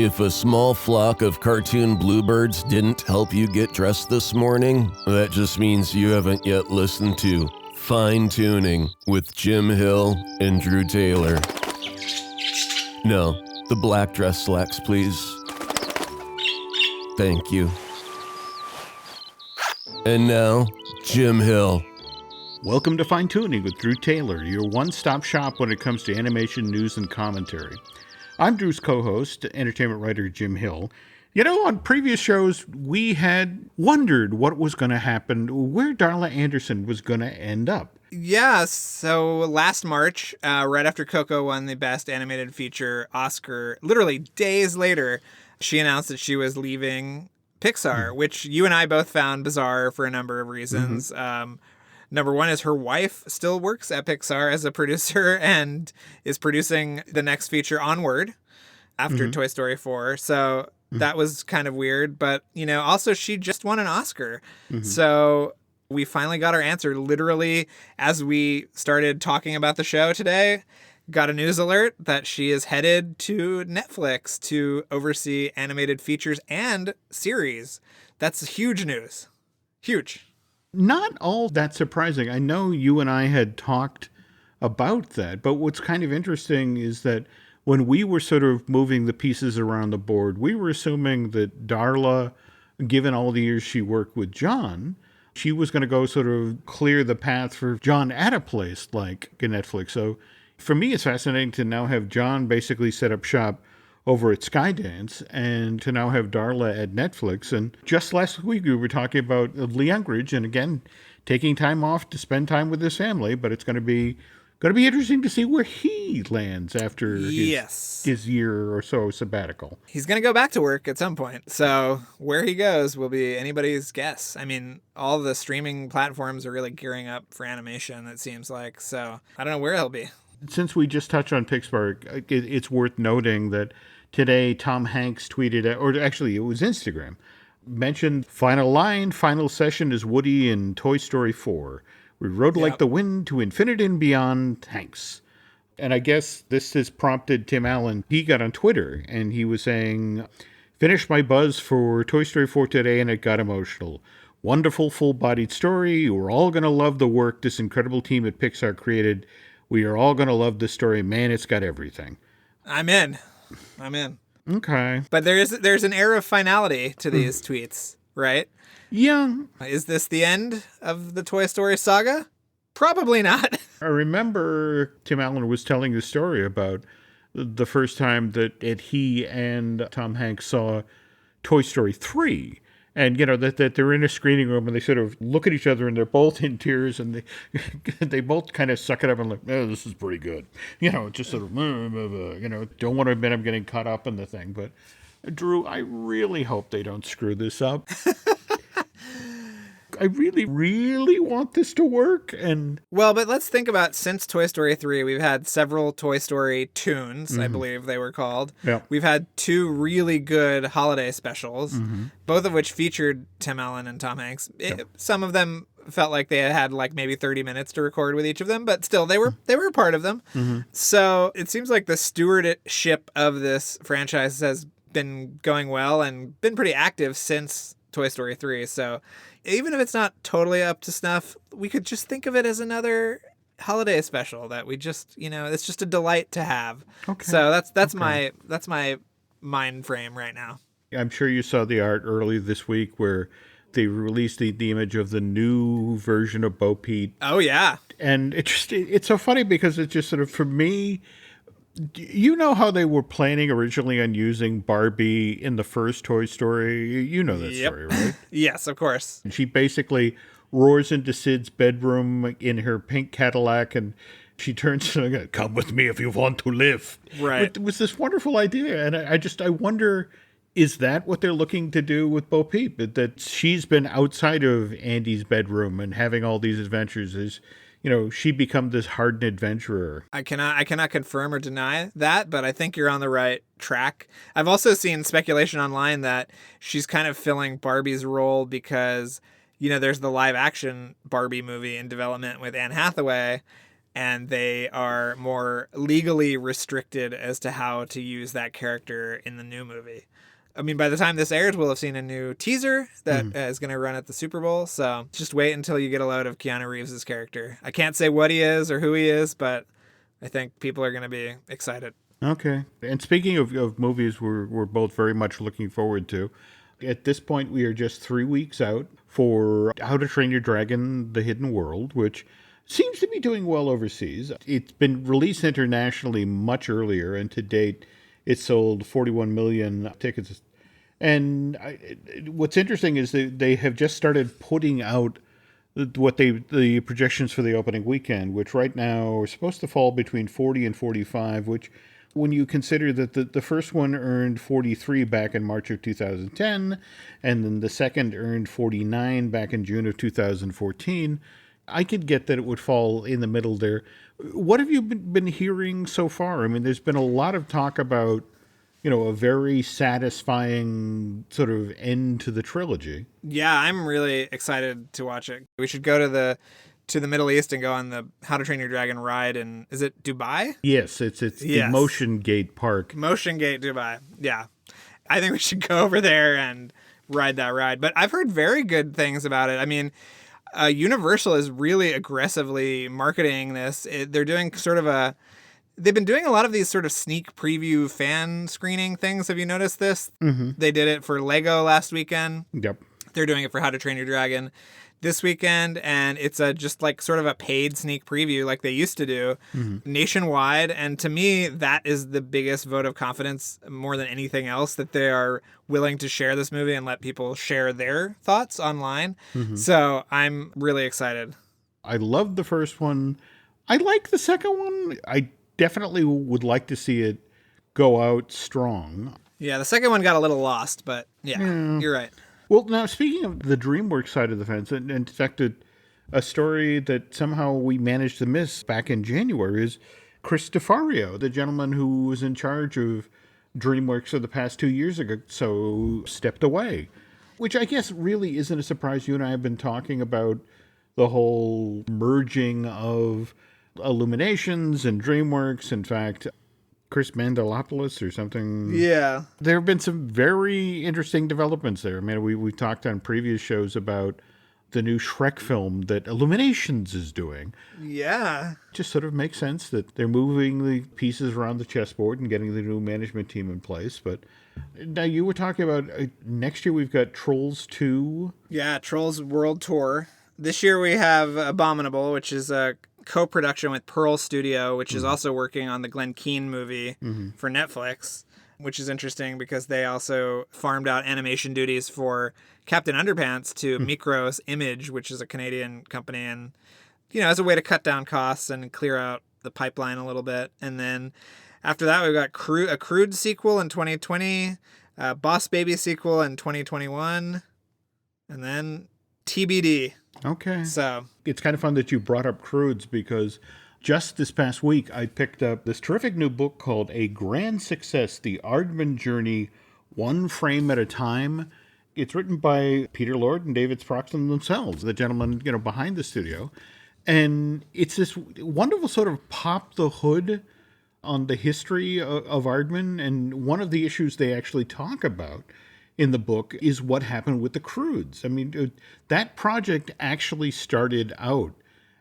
If a small flock of cartoon bluebirds didn't help you get dressed this morning, that just means you haven't yet listened to Fine Tuning with Jim Hill and Drew Taylor. No, the black dress slacks, please. Thank you. And now, Jim Hill. Welcome to Fine Tuning with Drew Taylor, your one-stop shop when it comes to animation news and commentary. I'm Drew's co-host, entertainment writer Jim Hill. You know, on previous shows, we had wondered what was going to happen, where Darla Anderson was going to end up. Yeah, so last March, right after Coco won the Best Animated Feature Oscar, literally days later, she announced that she was leaving Pixar, which you and I both found bizarre for a number of reasons. Number one is her wife still works at Pixar as a producer and is producing the next feature Onward after Toy Story 4. So that was kind of weird. But, you know, also she just won an Oscar. So we finally got our answer literally as we started talking about the show today. Got a news alert that she is headed to Netflix to oversee animated features and series. That's huge news. Huge. Not all that surprising. I know you and I had talked about that, but what's kind of interesting is that when we were sort of moving the pieces around the board, we were assuming that Darla, given all the years she worked with John, she was going to go sort of clear the path for John at a place like Netflix. So for me, it's fascinating to now have John basically set up shop over at Skydance and to now have Darla at Netflix. And just last week, we were talking about Lee Unkrich and again, taking time off to spend time with his family. But it's going to be interesting to see where he lands after his year or so sabbatical. He's going to go back to work at some point. So where he goes will be anybody's guess. I mean, all the streaming platforms are really gearing up for animation, it seems like. So I don't know where he'll be. Since we just touched on Pixar, it's worth noting that today Tom Hanks tweeted, or actually it was Instagram, mentioned final line, final session is Woody in Toy Story 4. We rode like the wind to infinity and beyond, Hanks. And I guess this has prompted Tim Allen. He got on Twitter and he was saying, finished my buzz for Toy Story 4 today and it got emotional. Wonderful full-bodied story. We're all going to love the work this incredible team at Pixar created. We are all going to love this story. Man, it's got everything. I'm in. Okay. But there's an air of finality to these tweets, right? Yeah. Is this the end of the Toy Story saga? Probably not. I remember Tim Allen was telling the story about the first time that he and Tom Hanks saw Toy Story 3. And, you know, that they're in a screening room and they sort of look at each other and they're both in tears and they both kind of suck it up and like, oh, this is pretty good. You know, just sort of, you know, don't want to admit I'm getting caught up in the thing. But, Drew, I really hope they don't screw this up. I really, really want this to work. Well, but let's think about since Toy Story 3, we've had several Toy Story tunes, I believe they were called. Yeah. We've had two really good holiday specials, both of which featured Tim Allen and Tom Hanks. Some of them felt like they had like maybe 30 minutes to record with each of them, but still they were a part of them. So it seems like the stewardship of this franchise has been going well and been pretty active since Toy Story 3. So even if it's not totally up to snuff, we could just think of it as another holiday special that we just, you know, it's just a delight to have. Okay. So that's my mind frame right now. I'm sure you saw the art early this week where they released the image of the new version of Bo Peep. Oh yeah. And it's so funny because it's just sort of, for me, you know how they were planning originally on using Barbie in the first Toy Story? You know that story, right? Yes, of course. And she basically roars into Sid's bedroom in her pink Cadillac and she turns to, come with me if you want to live. Right. It was this wonderful idea. And I wonder, is that what they're looking to do with Bo Peep? That she's been outside of Andy's bedroom and having all these adventures is, you know, she become this hardened adventurer. I cannot confirm or deny that, but I think you're on the right track. I've also seen speculation online that she's kind of filling Barbie's role because, you know, there's the live action Barbie movie in development with Anne Hathaway. and they are more legally restricted as to how to use that character in the new movie. I mean, by the time this airs, we'll have seen a new teaser that is going to run at the Super Bowl. So just wait until you get a load of Keanu Reeves' character. I can't say what he is or who he is, but I think people are going to be excited. Okay. And speaking of movies we're both very much looking forward to, at this point we are just 3 weeks out for How to Train Your Dragon: The Hidden World, which seems to be doing well overseas. It's been released internationally much earlier, and to date it sold 41 million tickets. And what's interesting is they have just started putting out the projections for the opening weekend, which right now are supposed to fall between 40 and 45, which when you consider that the first one earned 43 back in March of 2010, and then the second earned 49 back in June of 2014, I could get that it would fall in the middle there. What have you been hearing so far? I mean, there's been a lot of talk about, a very satisfying sort of end to the trilogy. Yeah, I'm really excited to watch it. We should go to the Middle East and go on the How to Train Your Dragon ride. And is it Dubai? Yes, it's the Motion Gate Park. Motion Gate Dubai. Yeah. I think we should go over there and ride that ride. But I've heard very good things about it. I mean, Universal is really aggressively marketing this. They're doing they've been doing a lot of these sort of sneak preview fan screening things. Have you noticed this? Mm-hmm. They did it for Lego last weekend. Yep. They're doing it for How to Train Your Dragon this weekend, and it's just like sort of a paid sneak preview like they used to do nationwide. And to me, that is the biggest vote of confidence more than anything else, that they are willing to share this movie and let people share their thoughts online. Mm-hmm. So I'm really excited. I loved the first one. I like the second one. I definitely would like to see it go out strong. Yeah, the second one got a little lost, but yeah. You're right. Well, now, speaking of the DreamWorks side of the fence, and in fact, a story that somehow we managed to miss back in January is Chris DeFario, the gentleman who was in charge of DreamWorks for the past 2 years ago, so stepped away, which I guess really isn't a surprise. You and I have been talking about the whole merging of Illuminations and DreamWorks. In fact, Chris Mandalopoulos or something. Yeah. There have been some very interesting developments there. I mean, we talked on previous shows about the new Shrek film that Illuminations is doing. Yeah. It just sort of makes sense that they're moving the pieces around the chessboard and getting the new management team in place. But now you were talking about next year we've got Trolls 2. Yeah, Trolls World Tour. This year we have Abominable, which is a co-production with Pearl Studio, which is also working on the Glenn Keane movie for Netflix, which is interesting because they also farmed out animation duties for Captain Underpants to Micros Image, which is a Canadian company, and as a way to cut down costs and clear out the pipeline a little bit. And then after that, we've got a Crude sequel in 2020, Boss Baby sequel in 2021, and then TBD. Okay. So it's kind of fun that you brought up Crudes, because just this past week I picked up this terrific new book called A Grand Success, The Aardman Journey, One Frame at a Time. It's written by Peter Lord and David Sproxton themselves, the gentleman, behind the studio. And it's this wonderful sort of pop the hood on the history of Aardman. And one of the issues they actually talk about in the book is what happened with the Crudes. I mean, that project actually started out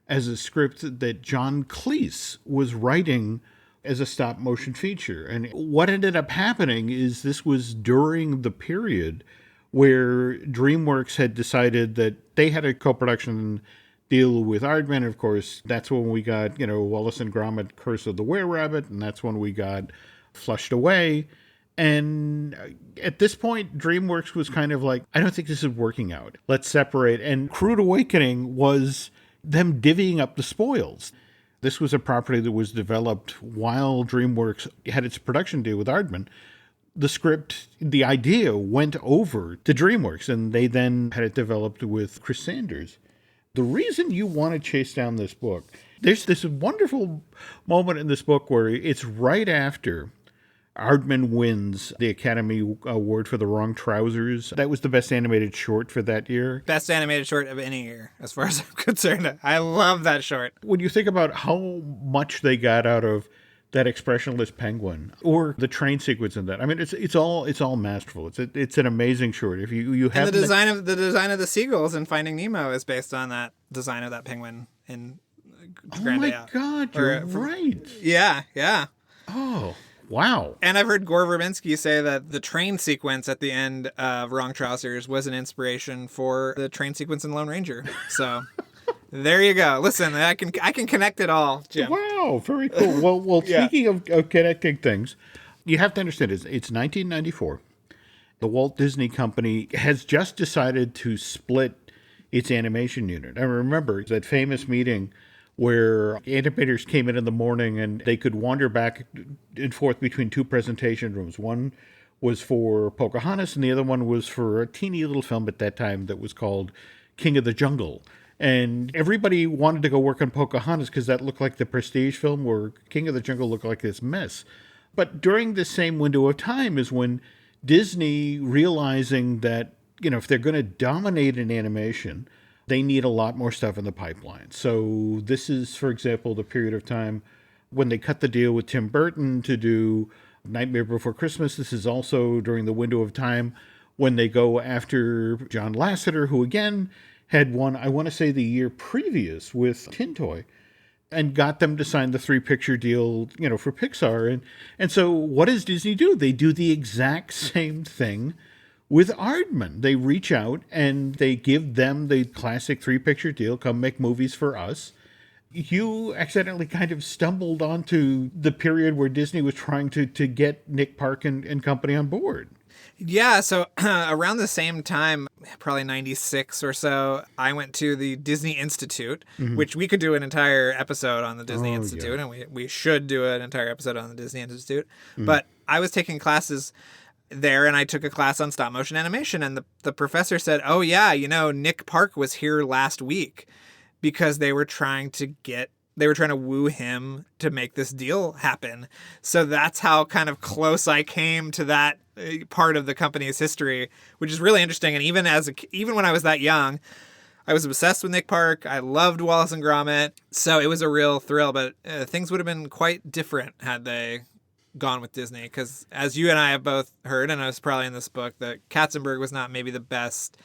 as a script that John Cleese was writing as a stop motion feature. And what ended up happening is this was during the period where DreamWorks had decided that they had a co-production deal with Aardman. Of course, that's when we got, Wallace and Gromit, Curse of the Were-Rabbit, and that's when we got Flushed Away. And at this point, DreamWorks was kind of like, I don't think this is working out. Let's separate. And Crude Awakening was them divvying up the spoils. This was a property that was developed while DreamWorks had its production deal with Aardman. The script, the idea went over to DreamWorks, and they then had it developed with Chris Sanders. The reason you want to chase down this book, there's this wonderful moment in this book where it's right after Aardman wins the Academy Award for The Wrong Trousers. That was the best animated short for that year. Best animated short of any year, as far as I'm concerned. I love that short. When you think about how much they got out of that expressionless penguin or the train sequence in that, I mean, it's all masterful. It's an amazing short. If you have and the design of the seagulls in Finding Nemo is based on that design of that penguin in Grand my Day Out. God, you're right. Yeah. Oh. Wow. And I've heard Gore Verbinski say that the train sequence at the end of Wrong Trousers was an inspiration for the train sequence in Lone Ranger. So there you go. Listen, I can connect it all, Jim. Wow, very cool. Well, Yeah. speaking of connecting things, you have to understand it's 1994. The Walt Disney Company has just decided to split its animation unit. I remember that famous meeting where animators came in the morning and they could wander back and forth between two presentation rooms. One was for Pocahontas and the other one was for a teeny little film at that time that was called King of the Jungle. And everybody wanted to go work on Pocahontas because that looked like the prestige film, where King of the Jungle looked like this mess. But during the same window of time is when Disney, realizing that, if they're going to dominate in animation, they need a lot more stuff in the pipeline. So this is, for example, the period of time when they cut the deal with Tim Burton to do Nightmare Before Christmas. This is also during the window of time when they go after John Lasseter, who again had won, I want to say, the year previous with Tin Toy, and got them to sign the 3-picture deal, for Pixar. And so what does Disney do? They do the exact same thing with Aardman. They reach out and they give them the classic 3-picture deal, come make movies for us. You accidentally kind of stumbled onto the period where Disney was trying to get Nick Park and company on board. Yeah, so around the same time, probably 96 or so, I went to the Disney Institute, which we could do an entire episode on the Disney Institute, and we should do an entire episode on the Disney Institute. But I was taking classes there, and I took a class on stop motion animation, and the professor said, oh yeah, Nick Park was here last week because they were trying to woo him to make this deal happen. So that's how kind of close I came to that part of the company's history, which is really interesting. And even when I was that young, I was obsessed with Nick Park. I loved Wallace and Gromit. So it was a real thrill, but things would have been quite different had they gone with Disney, because as you and I have both heard, and I was probably in this book, that Katzenberg was not maybe the best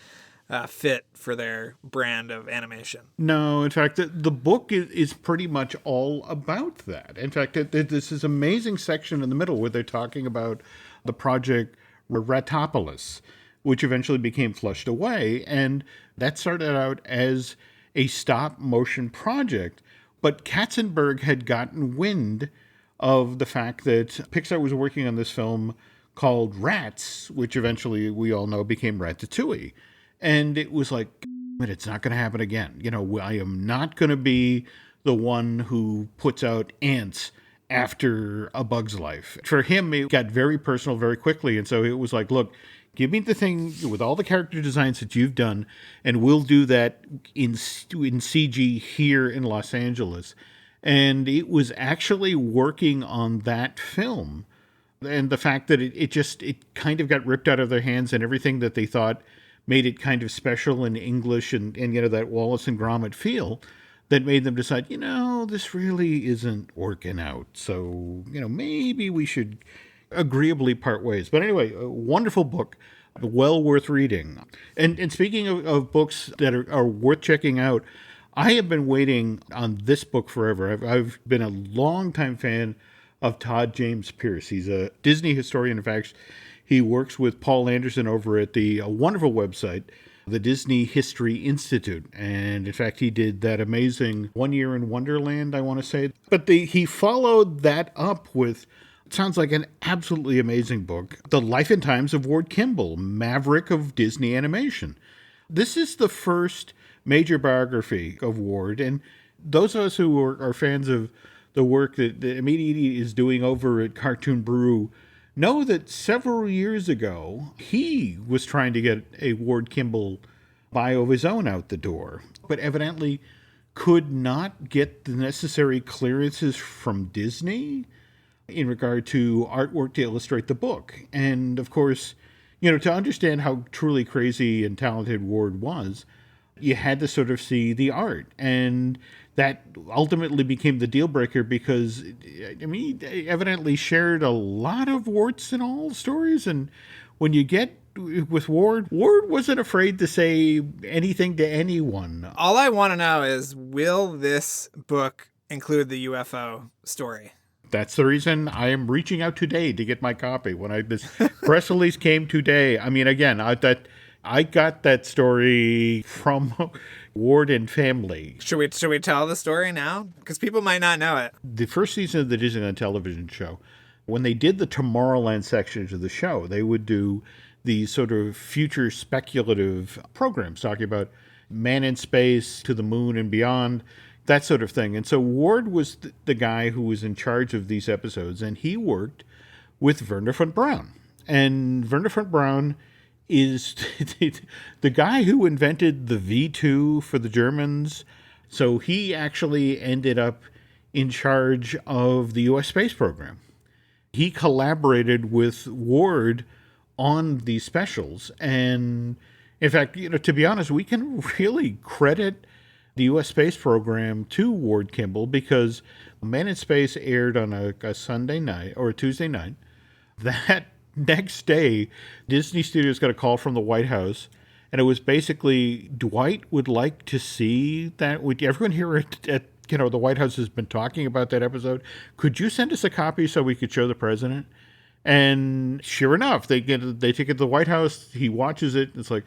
fit for their brand of animation. No, in fact, the book is pretty much all about that. In fact, this is amazing section in the middle where they're talking about the project Ratopolis, which eventually became flushed away. And that started out as a stop motion project. But Katzenberg had gotten wind of the fact that Pixar was working on this film called Rats, which eventually we all know became Ratatouille. And it was like, it's not going to happen again. I am not going to be the one who puts out ants after A Bug's Life. For him, it got very personal very quickly. And so it was like, look, give me the thing with all the character designs that you've done, and we'll do that in CG here in Los Angeles. And it was actually working on that film. And the fact that it kind of got ripped out of their hands, and everything that they thought made it kind of special in English and that Wallace and Gromit feel, that made them decide, this really isn't working out. So, maybe we should agreeably part ways. But anyway, a wonderful book, well worth reading. And speaking of books that are worth checking out, I have been waiting on this book forever. I've been a longtime fan of Todd James Pierce. He's a Disney historian. In fact, he works with Paul Anderson over at the wonderful website, the Disney History Institute. And in fact, he did that amazing 1 Year in Wonderland, I want to say. But he followed that up with, it sounds like an absolutely amazing book, The Life and Times of Ward Kimball, Maverick of Disney Animation. This is the first major biography of Ward. And those of us who are fans of the work that Amity is doing over at Cartoon Brew know that several years ago, he was trying to get a Ward Kimball bio of his own out the door, but evidently could not get the necessary clearances from Disney. in regard to artwork to illustrate the book. And of course, to understand how truly crazy and talented Ward was, you had to sort of see the art. And that ultimately became the deal breaker because, he evidently shared a lot of warts in all stories. And when you get with Ward wasn't afraid to say anything to anyone. All I want to know is, will this book include the UFO story? That's the reason I am reaching out today to get my copy. When this press release came today, again, I got that story from Ward and family. Should we tell the story now? Because people might not know it. The first season of the Disneyland television show, when they did the Tomorrowland sections of the show, they would do these sort of future speculative programs talking about man in space, to the moon and beyond, that sort of thing. And so Ward was the guy who was in charge of these episodes, and he worked with Werner von Braun. And Werner von Braun is the guy who invented the V2 for the Germans. So he actually ended up in charge of the U.S. space program. He collaborated with Ward on these specials. And in fact, to be honest, we can really credit the U.S. space program to Ward Kimball because Man in Space aired on a Sunday night or a Tuesday night. That next day, Disney Studios got a call from the White House, and it was basically, Dwight would like to see that. Would everyone here at the White House has been talking about that episode? Could you send us a copy so we could show the president? And sure enough, they take it to the White House. He watches it. It's like,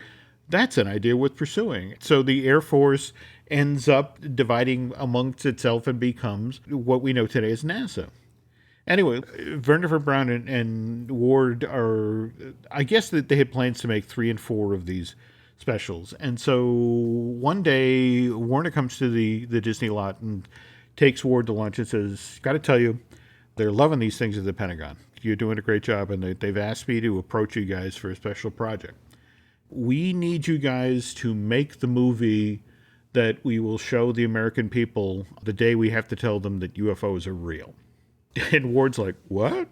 that's an idea worth pursuing. So the Air Force ends up dividing amongst itself and becomes what we know today as NASA. Anyway, Werner von Braun and Ward I guess that they had plans to make 3 and 4 of these specials. And so one day, Warner comes to the Disney lot and takes Ward to lunch and says, got to tell you, they're loving these things at the Pentagon. You're doing a great job, and they've asked me to approach you guys for a special project. We need you guys to make the movie that we will show the American people the day we have to tell them that UFOs are real. And Ward's like, what?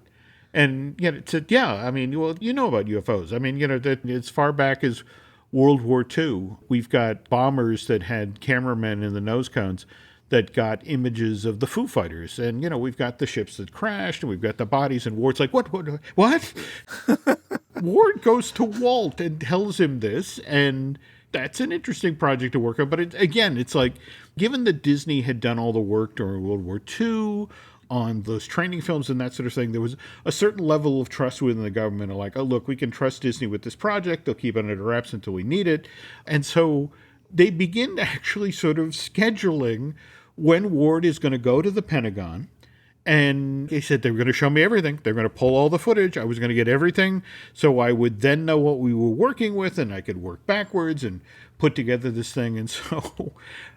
And it said, yeah, well, you know about UFOs. That as far back as World War II, we've got bombers that had cameramen in the nose cones that got images of the Foo Fighters. And, we've got the ships that crashed, and we've got the bodies, and Ward's like, what? Ward goes to Walt and tells him this, and that's an interesting project to work on. But it's like, given that Disney had done all the work during World War II on those training films and that sort of thing, there was a certain level of trust within the government of like, oh, look, we can trust Disney with this project. They'll keep it under wraps until we need it. And so they begin actually sort of scheduling when Ward is going to go to the Pentagon. And they said they were going to show me everything. They're going to pull all the footage. I was going to get everything so I would then know what we were working with, and I could work backwards and put together this thing. And so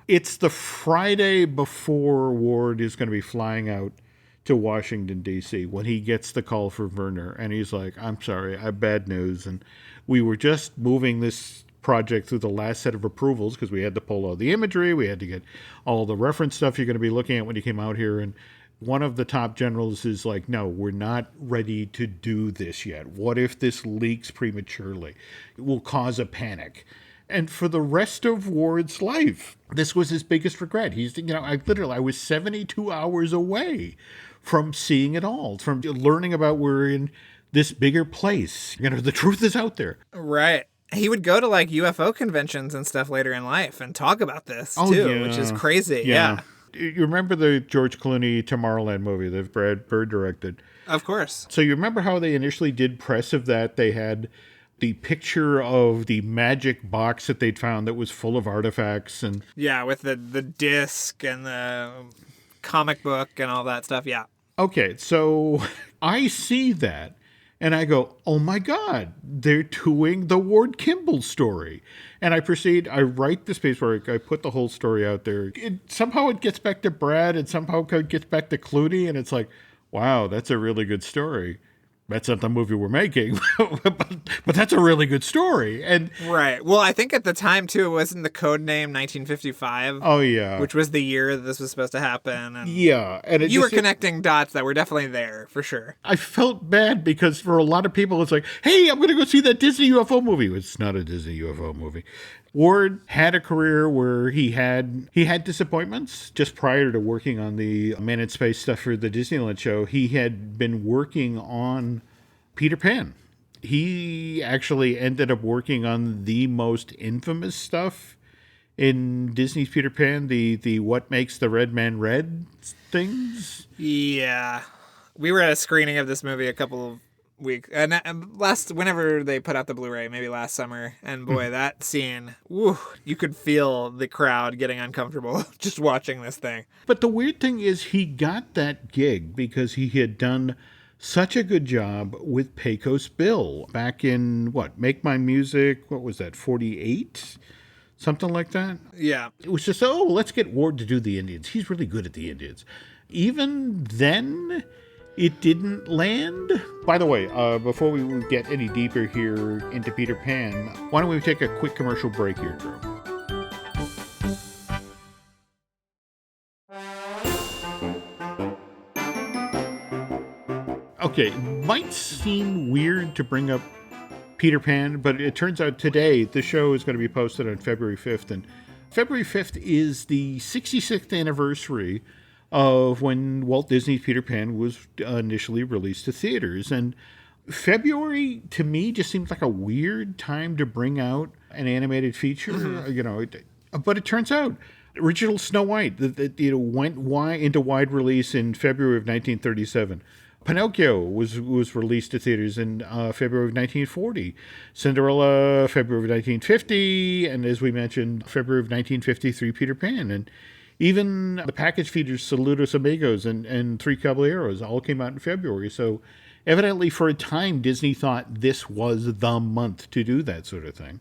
it's the Friday before Ward is going to be flying out to Washington, D.C. when he gets the call for Werner. And he's like, I'm sorry, I have bad news. And we were just moving this project through the last set of approvals because we had to pull all the imagery. We had to get all the reference stuff you're going to be looking at when you came out here. And one of the top generals is like, no, we're not ready to do this yet. What if this leaks prematurely? It will cause a panic. And for the rest of Ward's life, this was his biggest regret. I was 72 hours away from seeing it all, from learning about we're in this bigger place. The truth is out there. Right. He would go to like UFO conventions and stuff later in life and talk about this too, yeah. Which is crazy. Yeah. You remember the George Clooney Tomorrowland movie that Brad Bird directed? Of course. So you remember how they initially did press of that? They had the picture of the magic box that they'd found that was full of artifacts. And yeah, with the disc and the comic book and all that stuff. Yeah. Okay, so I see that. And I go, oh my God, they're doing the Ward Kimball story. And I write this piece where I put the whole story out there. Somehow it gets back to Brad and somehow it gets back to Clooney. And it's like, wow, that's a really good story. that's not the movie we're making, but that's a really good story. And Right. Well, I think at the time, too, it wasn't the code name 1955. oh, yeah. Which was the year that this was supposed to happen. And Yeah. And you were connecting dots that were definitely there, for sure. I felt bad because for a lot of people, it's like, hey, I'm going to go see that Disney UFO movie. It's not a Disney UFO movie. Ward had a career where he had disappointments. Just prior to working on the Man in Space stuff for the Disneyland show, he had been working on Peter Pan. He actually ended up working on the most infamous stuff in Disney's Peter Pan, the what makes the red man red things. Yeah. We were at a screening of this movie a couple of weeks, and whenever they put out the Blu-ray, maybe last summer, and boy, that scene, woo, you could feel the crowd getting uncomfortable just watching this thing. But the weird thing is he got that gig because he had done such a good job with Pecos Bill back in, Make My Music, what was that, 48? Something like that? Yeah. It was just, let's get Ward to do the Indians. He's really good at the Indians. Even then, it didn't land. By the way, before we get any deeper here into Peter Pan, why don't we take a quick commercial break here, Drew? Okay, might seem weird to bring up Peter Pan, but it turns out today the show is going to be posted on February 5th, and February 5th is the 66th anniversary of when Walt Disney's Peter Pan was initially released to theaters. And February, to me, just seems like a weird time to bring out an animated feature, but it turns out original Snow White that went into wide release in February of 1937. Pinocchio was released to theaters in February of 1940. Cinderella, February of 1950. And as we mentioned, February of 1953, Peter Pan. And even the package features Saludos Amigos and Three Caballeros all came out in February. So evidently for a time, Disney thought this was the month to do that sort of thing.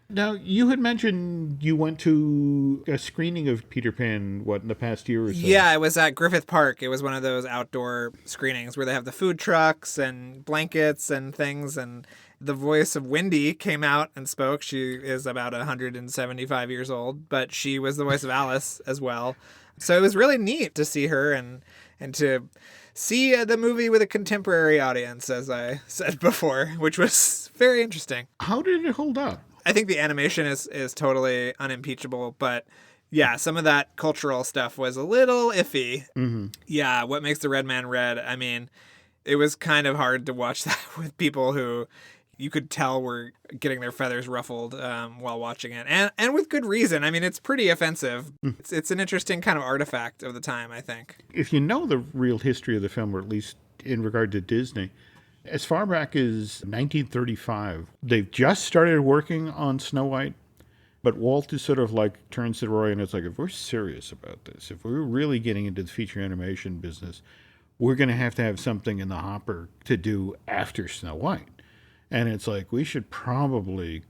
Now, you had mentioned you went to a screening of Peter Pan, in the past year or so? Yeah, it was at Griffith Park. It was one of those outdoor screenings where they have the food trucks and blankets and things. And the voice of Wendy came out and spoke. She is about 175 years old, but she was the voice of Alice as well. So it was really neat to see her and to see the movie with a contemporary audience, as I said before, which was very interesting. How did it hold up? I think the animation is totally unimpeachable, but yeah, some of that cultural stuff was a little iffy. Mm-hmm. Yeah, what makes the red man red? I mean, it was kind of hard to watch that with people who you could tell were getting their feathers ruffled while watching it, and with good reason. I mean, it's pretty offensive. It's an interesting kind of artifact of the time, I think. If you know the real history of the film, or at least in regard to Disney, as far back as 1935, they've just started working on Snow White, but Walt is sort of like turns to Roy and it's like, if we're serious about this, if we're really getting into the feature animation business, we're going to have something in the hopper to do after Snow White. And it's like, we should probably,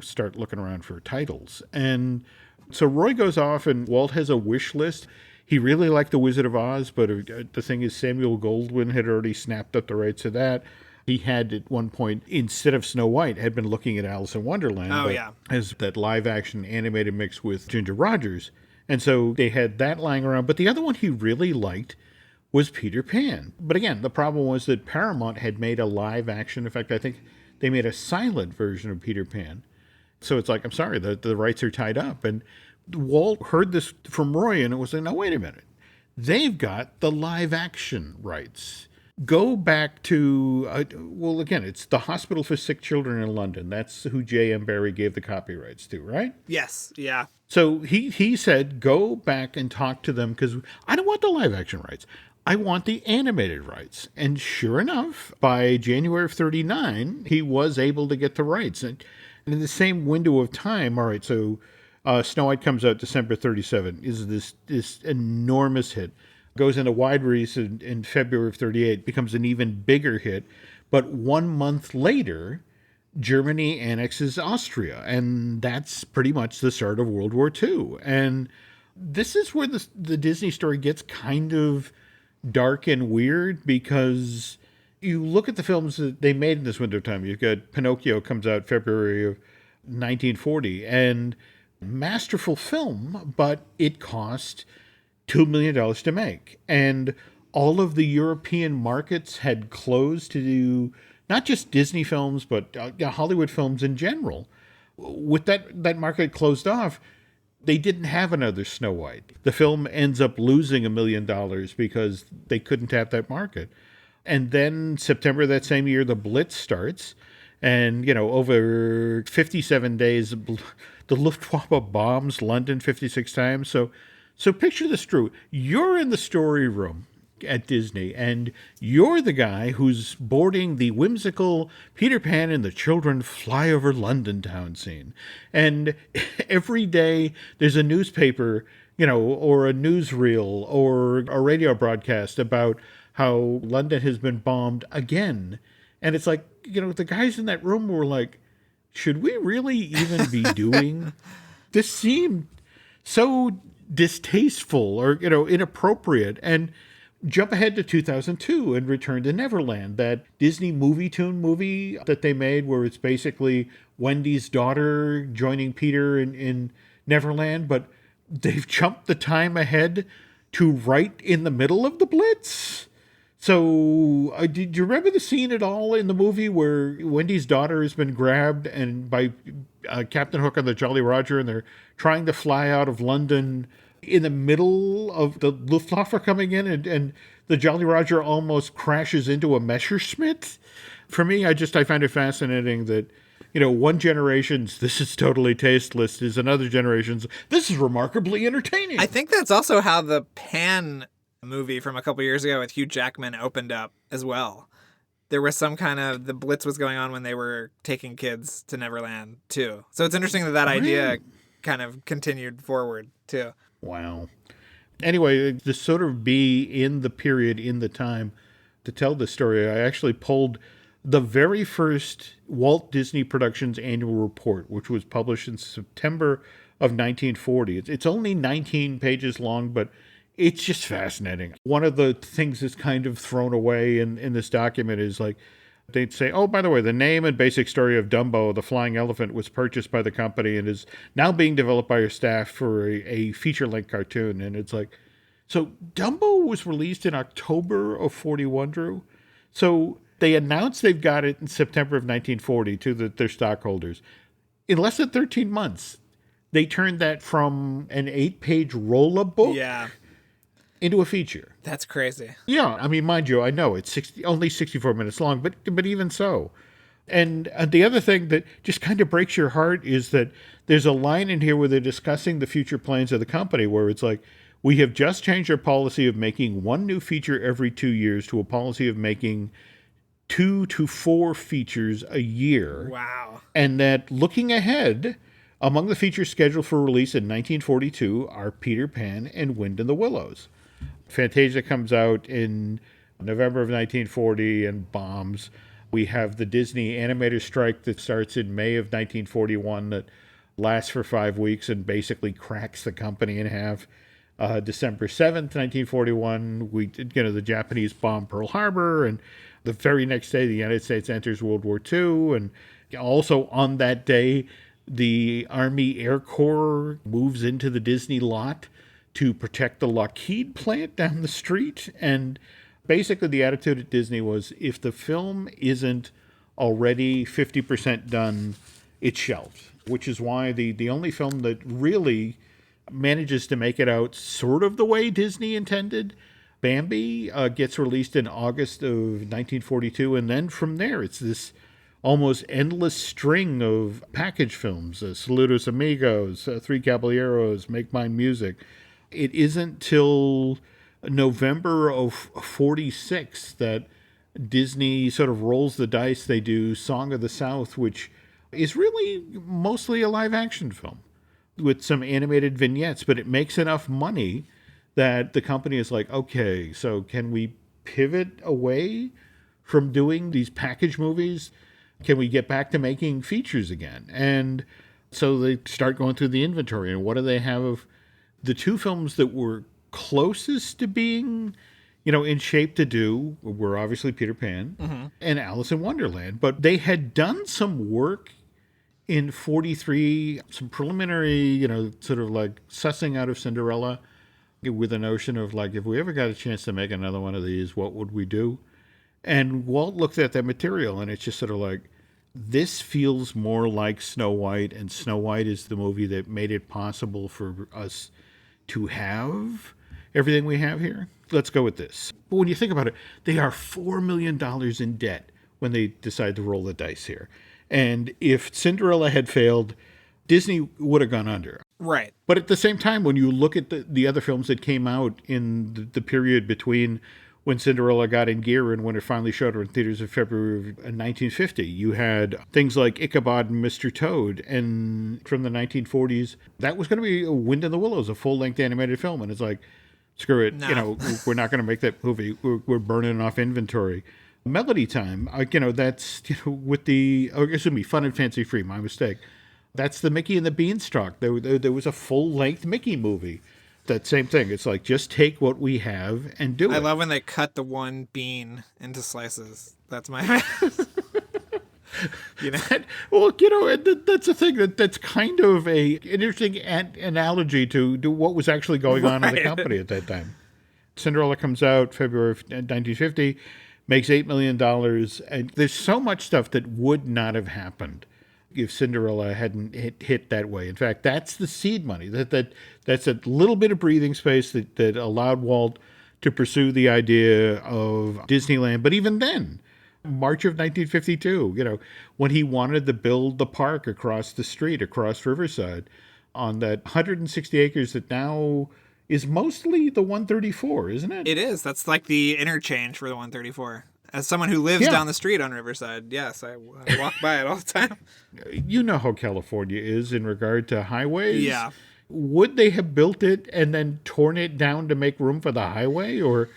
start looking around for titles. And so Roy goes off and Walt has a wish list. He really liked The Wizard of Oz, but the thing is Samuel Goldwyn had already snapped up the rights to that. He had at one point, instead of Snow White, had been looking at Alice in Wonderland as that live-action animated mix with Ginger Rogers. And so they had that lying around. But the other one he really liked was Peter Pan. But again, the problem was that Paramount had made a live-action. In fact, I think they made a silent version of Peter Pan. So it's like, I'm sorry, the rights are tied up. And Walt heard this from Roy, and it was like, no, wait a minute. They've got the live-action rights. Go back to, again, it's the Hospital for Sick Children in London. That's who J.M. Barrie gave the copyrights to, right? Yes, yeah. So he said, go back and talk to them, because I don't want the live-action rights. I want the animated rights. And sure enough, by January of 1939, he was able to get the rights. And in the same window of time, all right, so Snow White comes out December 1937, is this enormous hit. Goes into wide release in February of 1938, becomes an even bigger hit. But 1 month later, Germany annexes Austria, and that's pretty much the start of World War II. And this is where the Disney story gets kind of dark and weird, because you look at the films that they made in this window of time. You've got Pinocchio comes out February of 1940, and masterful film, but it cost $2 million to make. And all of the European markets had closed to do not just Disney films, but Hollywood films in general. With that market closed off, they didn't have another Snow White. The film ends up losing $1 million because they couldn't tap that market. And then September that same year, the Blitz starts. And, over 57 days, the Luftwaffe bombs London 56 times. So picture this, Drew. You're in the story room at Disney, and you're the guy who's boarding the whimsical Peter Pan and the Children Fly Over London Town scene. And every day there's a newspaper, or a newsreel or a radio broadcast about how London has been bombed again. And it's like, the guys in that room were like, should we really even be doing this? Seemed so distasteful or, inappropriate. And jump ahead to 2002 and Return to Neverland, that Disney movie tune movie that they made where it's basically Wendy's daughter joining Peter in Neverland, but they've jumped the time ahead to right in the middle of the Blitz. So, did you remember the scene at all in the movie where Wendy's daughter has been grabbed and by Captain Hook and the Jolly Roger, and they're trying to fly out of London in the middle of the Luftwaffe coming in, and the Jolly Roger almost crashes into a Messerschmitt? For me, I find it fascinating that, one generation's "this is totally tasteless" is another generation's "this is remarkably entertaining." I think that's also how the Pan movie from a couple years ago with Hugh Jackman opened up as well. There was some kind of, the Blitz was going on when they were taking kids to Neverland too. So it's interesting that idea kind of continued forward too. Wow. Anyway, to sort of be in the period, in the time to tell this story, I actually pulled the very first Walt Disney Productions annual report, which was published in September of 1940. It's only 19 pages long, but it's just fascinating. One of the things that's kind of thrown away in this document is like, they'd say, oh, by the way, the name and basic story of Dumbo, the flying elephant, was purchased by the company and is now being developed by your staff for a feature-length cartoon. And it's like, so Dumbo was released in October of 41, Drew. So they announced they've got it in September of 1940 to their stockholders. In less than 13 months, they turned that from an 8-page roll-up book into a feature. That's crazy. Yeah, I mean, mind you, I know it's only 64 minutes long, but even so. And the other thing that just kind of breaks your heart is that there's a line in here where they're discussing the future plans of the company where it's like, we have just changed our policy of making one new feature every 2 years to a policy of making 2 to 4 features a year. Wow. And that looking ahead, among the features scheduled for release in 1942 are Peter Pan and Wind in the Willows. Fantasia comes out in November of 1940 and bombs. We have the Disney animator strike that starts in May of 1941 that lasts for 5 weeks and basically cracks the company in half. December 7th, 1941, the Japanese bomb Pearl Harbor, and the very next day the United States enters World War II. And also on that day, the Army Air Corps moves into the Disney lot to protect the Lockheed plant down the street. And basically the attitude at Disney was, if the film isn't already 50% done, it's shelved, which is why the only film that really manages to make it out sort of the way Disney intended, Bambi, gets released in August of 1942. And then from there, it's this almost endless string of package films, Saludos Amigos, Three Caballeros, Make Mine Music. It isn't till November of 46 that Disney sort of rolls the dice. They do Song of the South, which is really mostly a live action film with some animated vignettes, but it makes enough money that the company is like, okay, so can we pivot away from doing these package movies? Can we get back to making features again? And so they start going through the inventory, and what do they have of the 2 films that were closest to being in shape to do were obviously Peter Pan and Alice in Wonderland. But they had done some work in 43, some preliminary, sort of like sussing out of Cinderella with the notion of like, if we ever got a chance to make another one of these, what would we do? And Walt looked at that material and it's just sort of like, this feels more like Snow White, and Snow White is the movie that made it possible for us to have everything we have here. Let's go with this. But when you think about it, they are $4 million in debt when they decide to roll the dice here. And if Cinderella had failed, Disney would have gone under. Right. But at the same time, when you look at the other films that came out in the period between when Cinderella got in gear and when it finally showed her in theaters in February of 1950. You had things like Ichabod and Mr. Toad, and from the 1940s, that was going to be Wind in the Willows, a full-length animated film. And it's like, screw it, No. we're not going to make that movie. We're burning off inventory. Melody Time, that's, with Fun and Fancy Free, my mistake. That's the Mickey and the Beanstalk. There was a full-length Mickey movie. That same thing. It's like, just take what we have and do it. I love when they cut the one bean into slices. That's my that's a thing that's kind of an interesting analogy to what was actually going on in the company at that time. Cinderella comes out February of 1950, makes $8 million, and there's so much stuff that would not have happened if Cinderella hadn't hit that way. In fact, that's the seed money. That's a little bit of breathing space that allowed Walt to pursue the idea of Disneyland. But even then, March of 1952, when he wanted to build the park across the street, across Riverside, on that 160 acres that now is mostly the 134, isn't it? It is. That's like the interchange for the 134. As someone who lives down the street on Riverside, yes, I walk by it all the time. You know how California is in regard to highways. Yeah. Would they have built it and then torn it down to make room for the highway? Or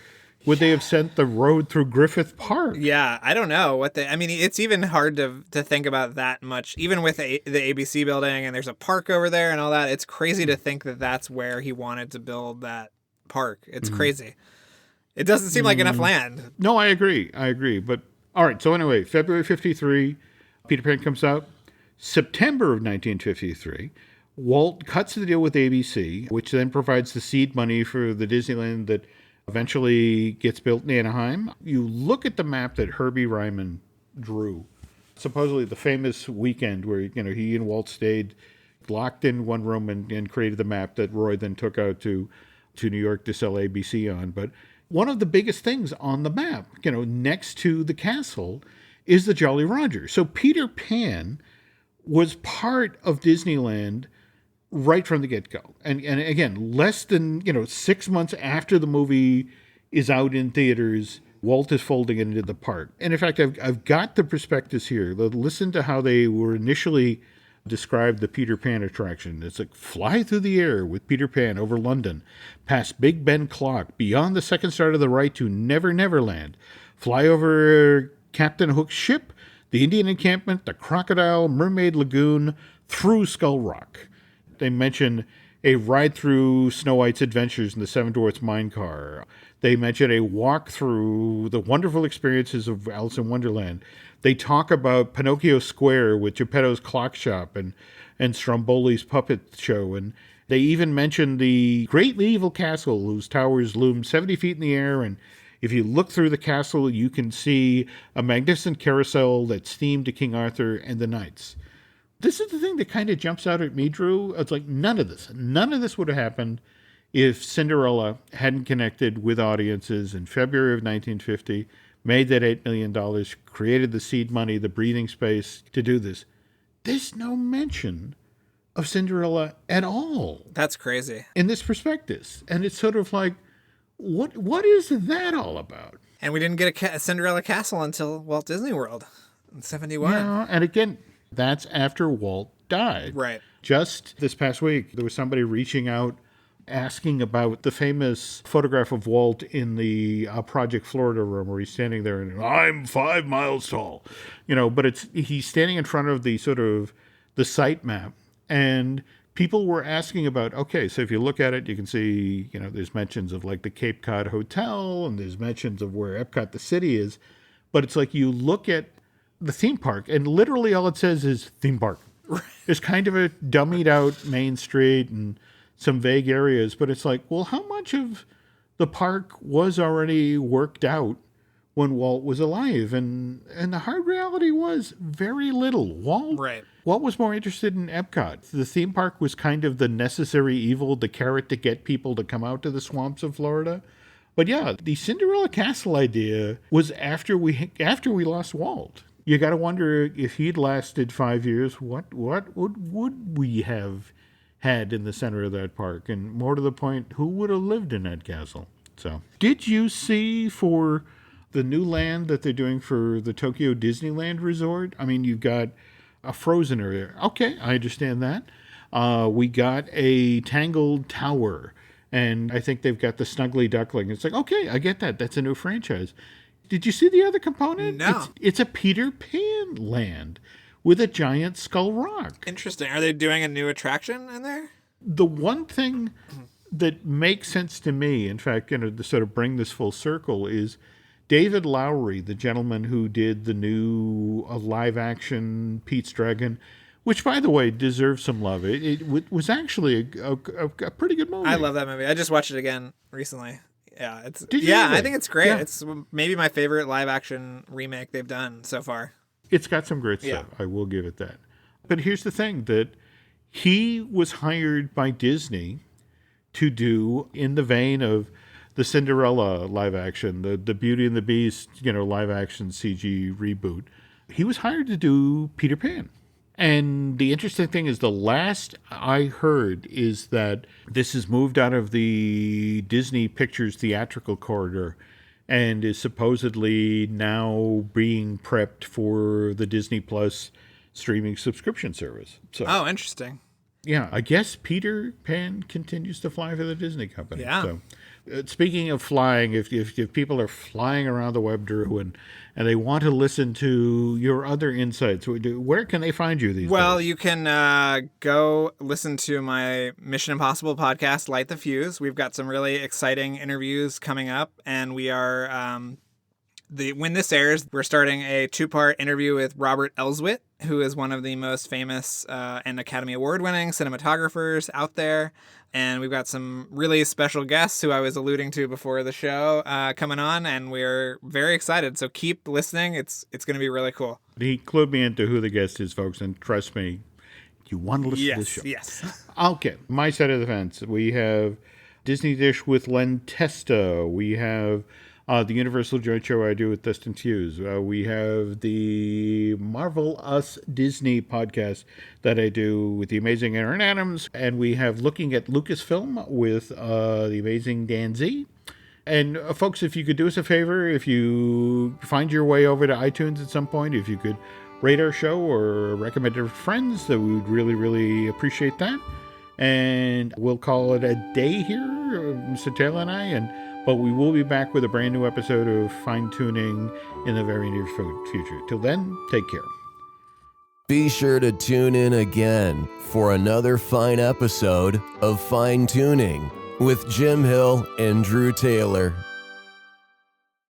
would they have sent the road through Griffith Park? Yeah, I don't know it's even hard to think about that much, even with the ABC building, and there's a park over there and all that. It's crazy to think that that's where he wanted to build that park. It's crazy. It doesn't seem like enough land. No, I agree. But all right. So anyway, February 53, Peter Pan comes out. September of 1953, Walt cuts the deal with ABC, which then provides the seed money for the Disneyland that eventually gets built in Anaheim. You look at the map that Herbie Ryman drew, supposedly the famous weekend where he and Walt stayed locked in one room and created the map that Roy then took out to New York to sell ABC on. But one of the biggest things on the map, next to the castle, is the Jolly Roger. So Peter Pan was part of Disneyland right from the get-go. And again, less than 6 months after the movie is out in theaters, Walt is folding it into the park. And in fact, I've got the prospectus here. Listen to how they were initially described the Peter Pan attraction. It's like, fly through the air with Peter Pan over London, past Big Ben Clock, beyond the second star to the right to Never Never Land, fly over Captain Hook's ship, the Indian encampment, the Crocodile, Mermaid Lagoon, through Skull Rock. They mention a ride through Snow White's adventures in the Seven Dwarfs mine car. They mention a walk through the wonderful experiences of Alice in Wonderland. They talk about Pinocchio Square with Geppetto's Clock Shop and Stromboli's Puppet Show. And they even mention the great medieval castle whose towers loom 70 feet in the air. And if you look through the castle, you can see a magnificent carousel that's themed to King Arthur and the knights. This is the thing that kind of jumps out at me, Drew. It's like, none of this would have happened if Cinderella hadn't connected with audiences in February of 1950, made that $8 million, created the seed money, the breathing space to do this. There's no mention of Cinderella at all. That's crazy. In this prospectus. And it's sort of like, what is that all about? And we didn't get a Cinderella castle until Walt Disney World in 71. Yeah, and again, that's after Walt died. Right. Just this past week, there was somebody reaching out asking about the famous photograph of Walt in the Project Florida room where he's standing there and, I'm 5 miles tall. But he's standing in front of the sort of the site map. And people were asking about, okay, so if you look at it, you can see, there's mentions of like the Cape Cod Hotel and there's mentions of where Epcot, the city is. But it's like you look at the theme park and literally all it says is theme park. There's kind of a dummied out Main Street and some vague areas, but it's like, well, how much of the park was already worked out when Walt was alive? And the hard reality was very little. Walt was more interested in Epcot. The theme park was kind of the necessary evil, the carrot to get people to come out to the swamps of Florida. But yeah, the Cinderella Castle idea was after we lost Walt. You got to wonder if he'd lasted 5 years, what would we have had in the center of that park? And more to the point, who would have lived in that castle? So, did you see for the new land that they're doing for the Tokyo Disneyland Resort? I mean, you've got a frozen area. Okay, I understand that. We got a Tangled Tower. And I think they've got the Snuggly Duckling. It's like, okay, I get that. That's a new franchise. Did you see the other component? No. It's a Peter Pan land with a giant skull rock. Interesting. Are they doing a new attraction in there? The one thing that makes sense to me, in fact, to sort of bring this full circle, is David Lowery, the gentleman who did the new live-action Pete's Dragon, which, by the way, deserves some love. It was actually a pretty good movie. I love that movie. I just watched it again recently. Yeah, I think it's great. Yeah. It's maybe my favorite live action remake they've done so far. It's got some great stuff. I will give it that. But here's the thing, that he was hired by Disney to do, in the vein of the Cinderella live action, the Beauty and the Beast, live action CG reboot. He was hired to do Peter Pan. And the interesting thing is, the last I heard is that this is moved out of the Disney Pictures theatrical corridor and is supposedly now being prepped for the Disney Plus streaming subscription service. So, oh, interesting. Yeah, I guess Peter Pan continues to fly for the Disney company. Yeah. So, speaking of flying, if people are flying around the web, Drew, and they want to listen to your other insights, where can they find you these days? Well, you can go listen to my Mission Impossible podcast, Light the Fuse. We've got some really exciting interviews coming up, and we are when this airs, we're starting a 2-part interview with Robert Elswit, who is one of the most famous and Academy Award-winning cinematographers out there. And we've got some really special guests who I was alluding to before the show coming on, and we're very excited. So keep listening. It's going to be really cool. He clued me into who the guest is, folks, and trust me, you want to listen to this show. Yes. Okay, my side of the fence. We have Disney Dish with Len Testa. We have the Universal Joint Show I do with Dustin Hughes. We have the Marvel Us Disney podcast that I do with the amazing Aaron Adams. And we have Looking at Lucasfilm with the amazing Dan Z. And folks, if you could do us a favor, if you find your way over to iTunes at some point, if you could rate our show or recommend it to friends, that we would really, really appreciate that. And we'll call it a day here, Mr. Taylor and I, but we will be back with a brand new episode of Fine Tuning in the very near future. Till then, take care. Be sure to tune in again for another fine episode of Fine Tuning with Jim Hill and Drew Taylor.